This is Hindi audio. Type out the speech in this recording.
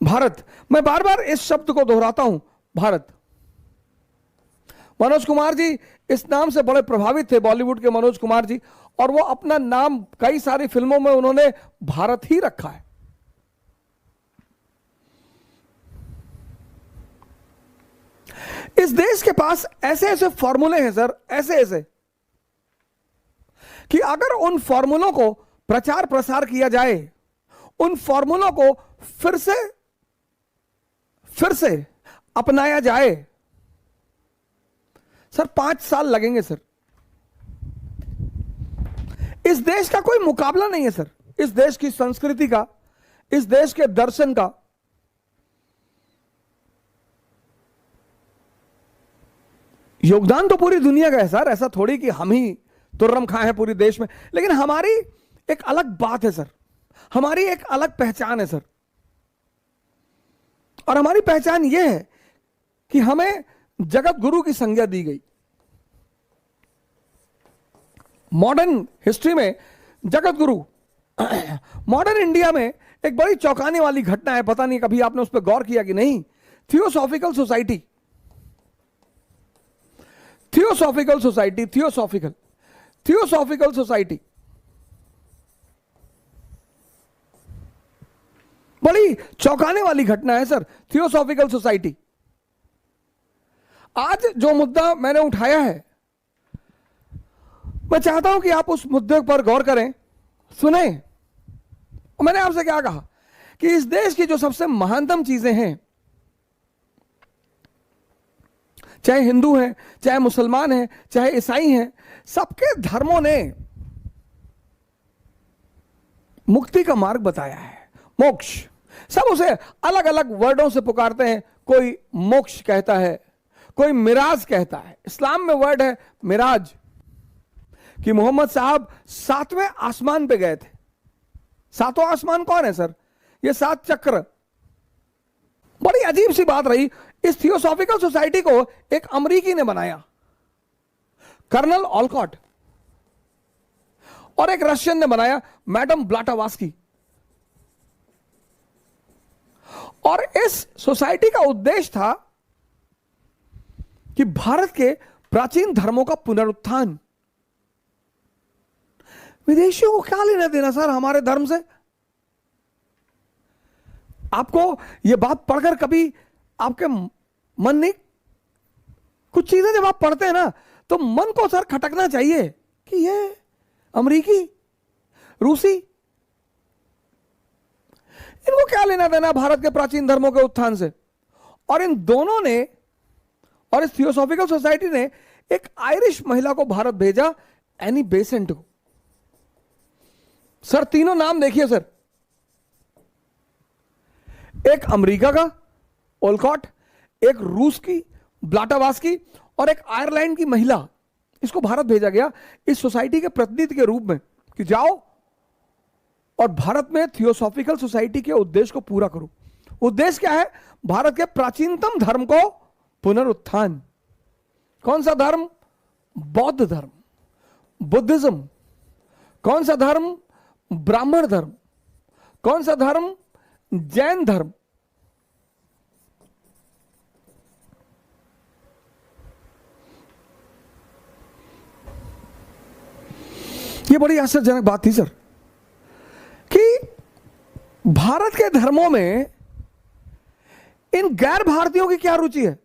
भारत, मैं बार बार इस शब्द को दोहराता हूं, भारत। मनोज कुमार जी इस नाम से बड़े प्रभावित थे, बॉलीवुड के मनोज कुमार जी, और वो अपना नाम कई सारी फिल्मों में उन्होंने भारत ही रखा है। इस देश के पास ऐसे ऐसे फॉर्मूले हैं सर, ऐसे ऐसे, कि अगर उन फॉर्मूलों को प्रचार प्रसार किया जाए, उन फॉर्मूलों को फिर से अपनाया जाए, सर 5 साल लगेंगे सर। इस देश का कोई मुकाबला नहीं है सर, इस देश की संस्कृति का, इस देश के दर्शन का। योगदान तो पूरी दुनिया का है सर, ऐसा थोड़ी कि हम ही तुर्रम खां हैं पूरी देश में, लेकिन हमारी एक अलग बात है सर, हमारी एक अलग पहचान है सर। और हमारी पहचान यह है कि हमें जगत गुरु की संज्ञा दी गई। मॉडर्न हिस्ट्री में जगत गुरु, मॉडर्न इंडिया में एक बड़ी चौंकाने वाली घटना है, पता नहीं कभी आपने उस पर गौर किया कि नहीं। Theosophical society, theosophical society, theosophical society, बड़ी चौंकाने वाली घटना है सर। थियोसॉफिकल सोसाइटी, आज जो मुद्दा मैंने उठाया है, मैं चाहता हूं कि आप उस मुद्दे पर गौर करें, सुने। मैंने आपसे क्या कहा कि इस देश की जो सबसे महानतम चीजें हैं, चाहे हिंदू हैं, चाहे मुसलमान हैं, चाहे ईसाई हैं, सबके धर्मों ने मुक्ति का मार्ग बताया है, मोक्ष। सब उसे अलग अलग वर्डों से पुकारते हैं, कोई मोक्ष कहता है, कोई मिराज कहता है। इस्लाम में वर्ड है मिराज, कि मोहम्मद साहब 7वें आसमान पे गए थे। 7वां आसमान कौन है सर? ये 7 चक्र। बड़ी अजीब सी बात रही, इस थियोसॉफिकल सोसाइटी को एक अमेरिकी ने बनाया, कर्नल ऑलकॉट, और एक रशियन ने बनाया, मैडम ब्लाटावास्की। और इस सोसाइटी का उद्देश्य था कि भारत के प्राचीन धर्मों का पुनरुत्थान। विदेशियों को क्या लेना देना सर हमारे धर्म से? आपको यह बात पढ़कर कभी आपके मन नहीं, कुछ चीजें जब आप पढ़ते हैं ना, तो मन को सर खटकना चाहिए कि ये अमेरिकी, रूसी, इनको क्या लेना देना भारत के प्राचीन धर्मों के उत्थान से? और इन दोनों ने, और इस थियोसॉफिकल सोसाइटी ने एक आयरिश महिला को भारत भेजा, एनी बेसेंट को। सर तीनों नाम देखिए सर, एक अमेरिका का ओलकॉट, एक रूस की ब्लाटावास्की, और एक आयरलैंड की महिला। इसको भारत भेजा गया इस सोसाइटी के प्रतिनिधि के रूप में कि जाओ और भारत में थियोसॉफिकल सोसाइटी के उद्देश्य को पूरा करो। उद्देश्य क्या है? भारत के प्राचीनतम धर्म को पुनरुत्थान। कौन सा धर्म? बौद्ध धर्म, बुद्धिज्म। कौन सा धर्म? ब्राह्मण धर्म। कौन सा धर्म? जैन धर्म। यह बड़ी आश्चर्यजनक बात थी सर कि भारत के धर्मों में इन गैर भारतीयों की क्या रुचि है?